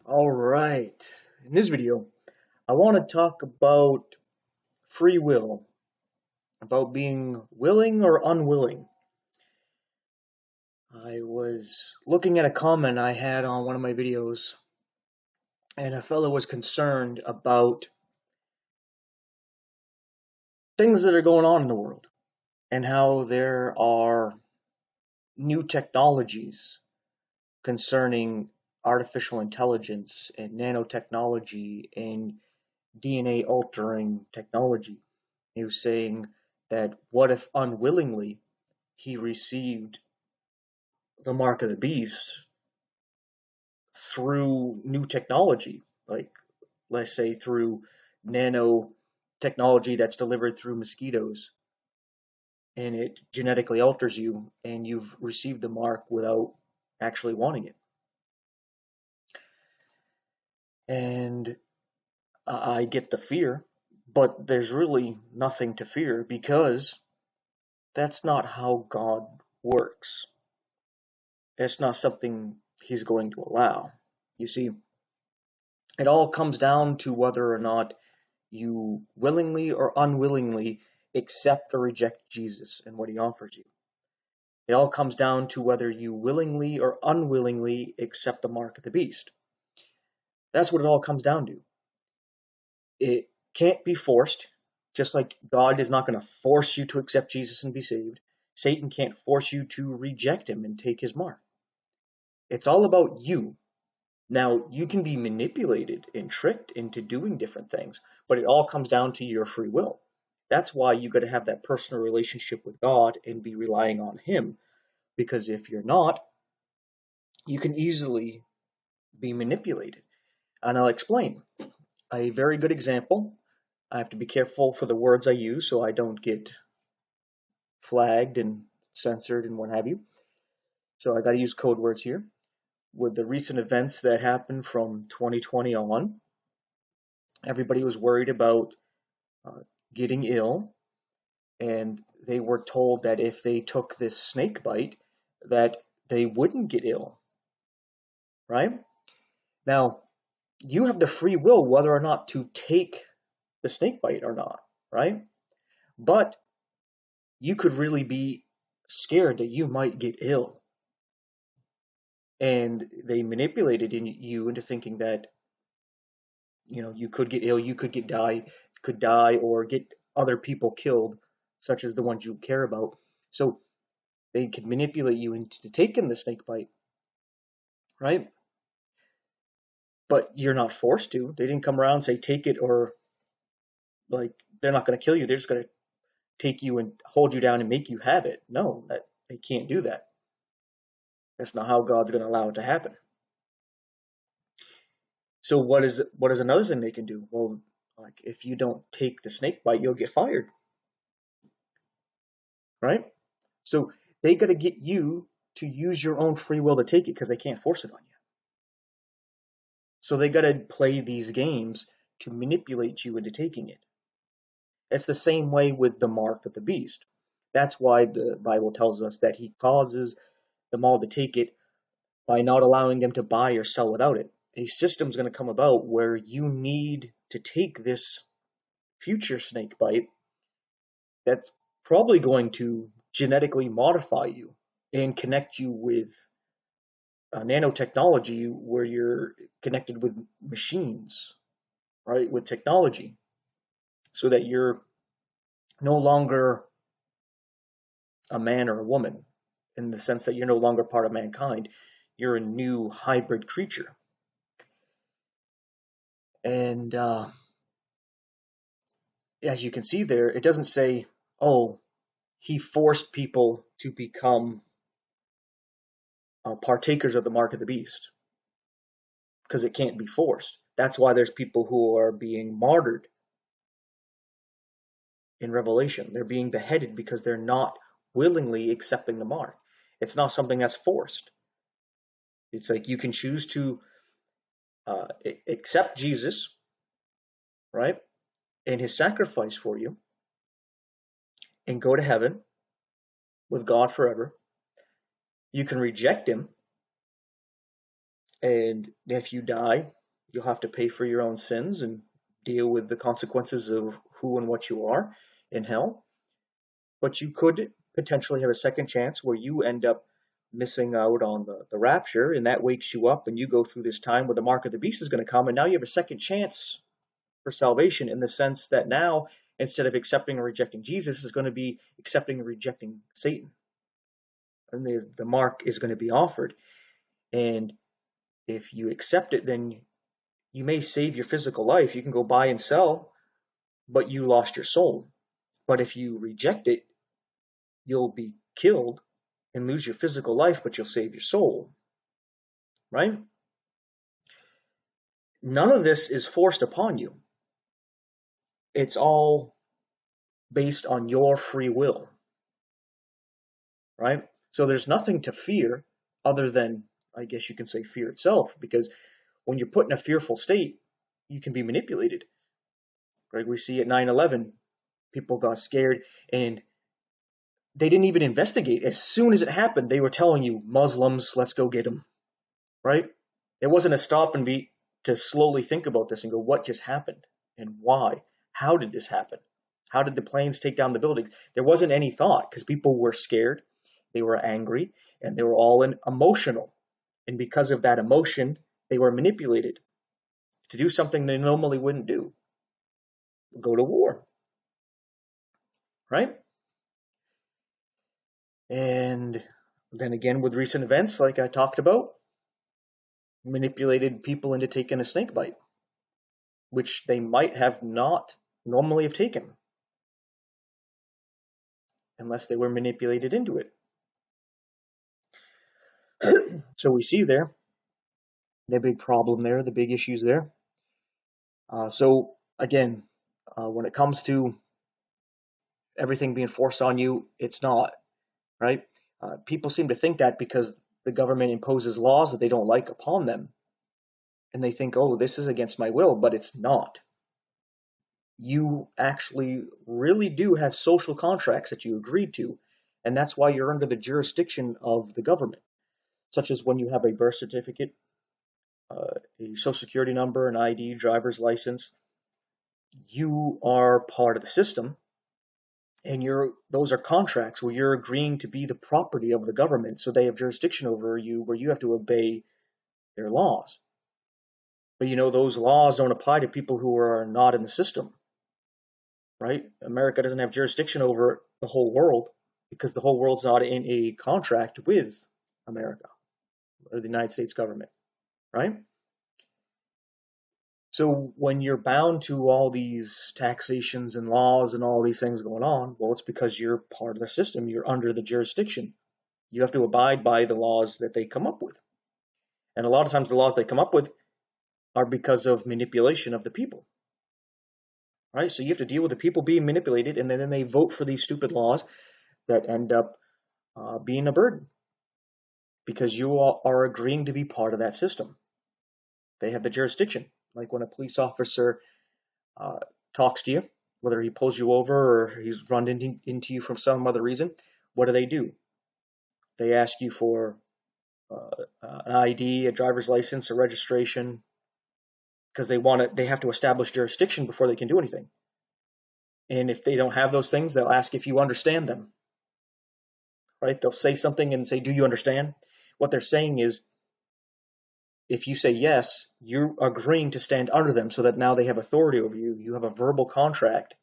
All right. In this video, I want to talk about free will, about being willing or unwilling. I was looking at a comment I had on one of my videos, and a fellow was concerned about things that are going on in the world and how there are new technologies concerning artificial intelligence and nanotechnology and DNA altering technology. He was saying that what if unwillingly he received the mark of the beast through new technology, like let's say through nanotechnology that's delivered through mosquitoes, and it genetically alters you, and you've received the mark without actually wanting it. And I get the fear, but there's really nothing to fear because that's not how God works. It's not something he's going to allow. You see, it all comes down to whether or not you willingly or unwillingly accept or reject Jesus and what he offers you. It all comes down to whether you willingly or unwillingly accept the mark of the beast. That's what it all comes down to. It can't be forced, just like God is not going to force you to accept Jesus and be saved. Satan can't force you to reject him and take his mark. It's all about you. Now, you can be manipulated and tricked into doing different things, but it all comes down to your free will. That's why you got to have that personal relationship with God and be relying on him, because if you're not, you can easily be manipulated. And I'll explain. A very good example. I have to be careful for the words I use so I don't get flagged and censored and what have you. So I got to use code words here. With the recent events that happened from 2020 on, everybody was worried about uh, getting ill, and they were told that if they took this snake bite, that they wouldn't get ill, right? Now, you have the free will whether or not to take the snake bite or not, right? But you could really be scared that you might get ill, and they manipulated you into thinking that you could get ill, you could die, or get other people killed, such as the ones you care about. So they could manipulate you into taking the snake bite, right? But you're not forced to. They didn't come around and say take it, or like they're not going to kill you. They're just going to take you and hold you down and make you have it. No, that they can't do that. That's not how God's going to allow it to happen. So what is another thing they can do? Well, like if you don't take the snake bite, you'll get fired, right? So they got to get you to use your own free will to take it because they can't force it on you. So they got to play these games to manipulate you into taking it. It's the same way with the mark of the beast. That's why the Bible tells us that he causes them all to take it by not allowing them to buy or sell without it. A system's going to come about where you need to take this future snake bite that's probably going to genetically modify you and connect you with nanotechnology where you're connected with machines, right, with technology, so that you're no longer a man or a woman in the sense that you're no longer part of mankind. You're a new hybrid creature. And as you can see there, it doesn't say, oh, he forced people to become partakers of the mark of the beast, because it can't be forced. That's why there's people who are being martyred in Revelation. They're being beheaded because they're not willingly accepting the mark. It's not something that's forced. It's like you can choose to uh, accept Jesus, right, and his sacrifice for you, and go to heaven with God forever. You can reject him And if you die, you'll have to pay for your own sins and deal with the consequences of who and what you are in hell. But you could potentially have a second chance where you end up missing out on the rapture, and that wakes you up, and you go through this time where the mark of the beast is going to come, and now you have a second chance for salvation, in the sense that now, instead of accepting or rejecting Jesus, is going to be accepting and rejecting Satan. And the mark is going to be offered. And if you accept it, then you may save your physical life. You can go buy and sell, but you lost your soul. But if you reject it, you'll be killed and lose your physical life, but you'll save your soul. Right? None of this is forced upon you. It's all based on your free will. Right? So there's nothing to fear other than, I guess you can say, fear itself, because when you're put in a fearful state, you can be manipulated. Right? We see at 9/11, people got scared and they didn't even investigate. As soon as it happened, they were telling you, Muslims, let's go get them. Right? It wasn't a stop and beat to slowly think about this and go, what just happened and why? How did this happen? How did the planes take down the buildings? There wasn't any thought, because people were scared, they were angry, and they were all emotional. And because of that emotion, they were manipulated to do something they normally wouldn't do. Go to war. Right? And then again, with recent events, like I talked about, manipulated people into taking a snake bite, which they might have not normally have taken unless they were manipulated into it. So we see there the big problem there, the big issues there. So again, when it comes to everything being forced on you, it's not, right? People seem to think that because the government imposes laws that they don't like upon them, and they think, oh, this is against my will, but it's not. You actually really do have social contracts that you agreed to, and that's why you're under the jurisdiction of the government, such as when you have a birth certificate, a social security number, an ID, driver's license. You are part of the system, and those are contracts where you're agreeing to be the property of the government, so they have jurisdiction over you where you have to obey their laws. But those laws don't apply to people who are not in the system, right? America doesn't have jurisdiction over the whole world because the whole world's not in a contract with America or the United States government, right? So when you're bound to all these taxations and laws and all these things going on, well, it's because you're part of the system. You're under the jurisdiction. You have to abide by the laws that they come up with. And a lot of times the laws they come up with are because of manipulation of the people, right? So you have to deal with the people being manipulated, and then they vote for these stupid laws that end up being a burden because you are agreeing to be part of that system. They have the jurisdiction. Like when a police officer talks to you, whether he pulls you over or he's run into you for some other reason, what do? They ask you for an ID, a driver's license, a registration, because they have to establish jurisdiction before they can do anything. And if they don't have those things, they'll ask if you understand them. Right? They'll say something and say, "Do you understand?" What they're saying is, if you say yes, you're agreeing to stand under them, so that now they have authority over you. You have a verbal contract,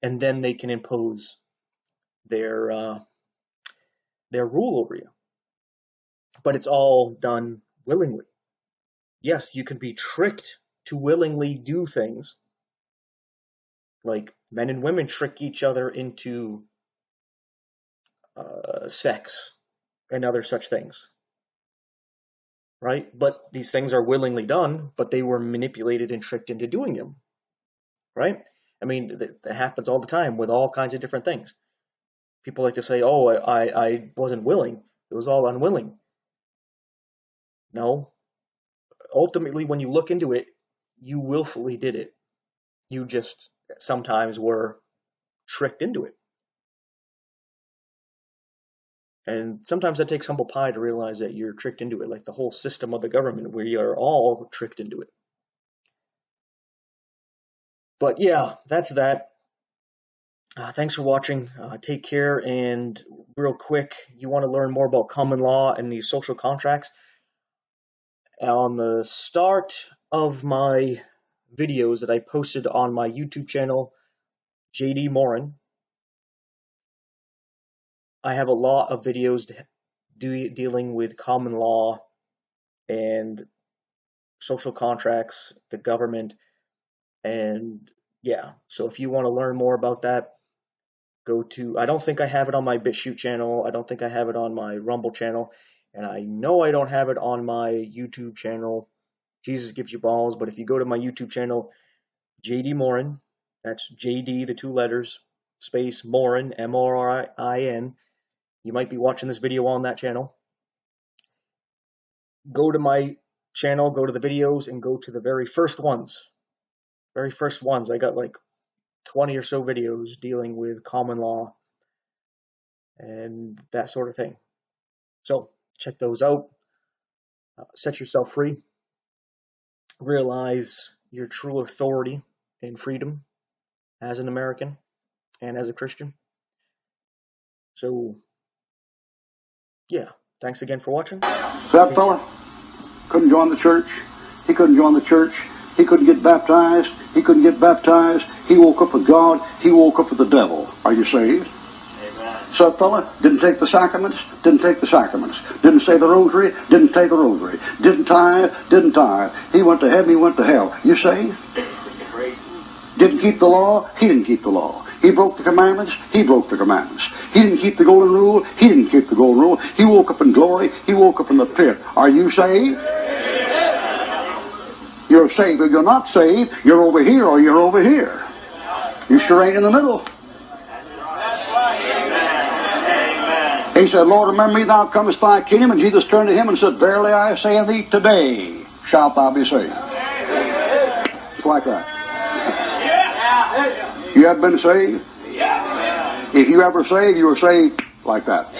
and then they can impose their rule over you. But it's all done willingly. Yes, you can be tricked to willingly do things, like men and women trick each other into sex and other such things, right? But these things are willingly done, but they were manipulated and tricked into doing them, right? I mean, that happens all the time with all kinds of different things. People like to say, oh, I wasn't willing. It was all unwilling. No. Ultimately, when you look into it, you willfully did it. You just sometimes were tricked into it. And sometimes that takes humble pie to realize that you're tricked into it, like the whole system of the government. We are all tricked into it. But yeah, that's that. Thanks for watching. Take care. And real quick, you want to learn more about common law and these social contracts? On the start of my videos that I posted on my YouTube channel, JD Morin, I have a lot of videos dealing with common law and social contracts, the government, and yeah. So if you want to learn more about that, go to, I don't think I have it on my Bitchute channel, I don't think I have it on my Rumble channel, and I know I don't have it on my YouTube channel, Jesus Gives You Balls. But if you go to my YouTube channel, JD Morin, that's JD, the 2 letters, space Morin, Morin, you might be watching this video on that channel. Go to my channel, go to the videos, and go to the very first ones. I got like 20 or so videos dealing with common law and that sort of thing. So check those out. Set yourself free. Realize your true authority and freedom as an American and as a Christian. So yeah, thanks again for watching. That fella couldn't join the church. He couldn't join the church. He couldn't get baptized. He couldn't get baptized. He woke up with God. He woke up with the devil. Are you saved? Amen. So that fella didn't take the sacraments. Didn't take the sacraments. Didn't say the rosary. Didn't say the rosary. Didn't tithe. Didn't tithe. He went to heaven. He went to hell. You saved? Didn't keep the law. He didn't keep the law. He broke the commandments. He broke the commandments. He didn't keep the golden rule. He didn't keep the golden rule. He woke up in glory. He woke up in the pit. Are you saved? You're saved. If you're not saved, you're over here or you're over here. You sure ain't in the middle. He said, Lord, remember me, thou comest thy kingdom. And Jesus turned to him and said, Verily I say unto thee, today shalt thou be saved. It's like that. You have been saved? If you ever saved, you were saved like that.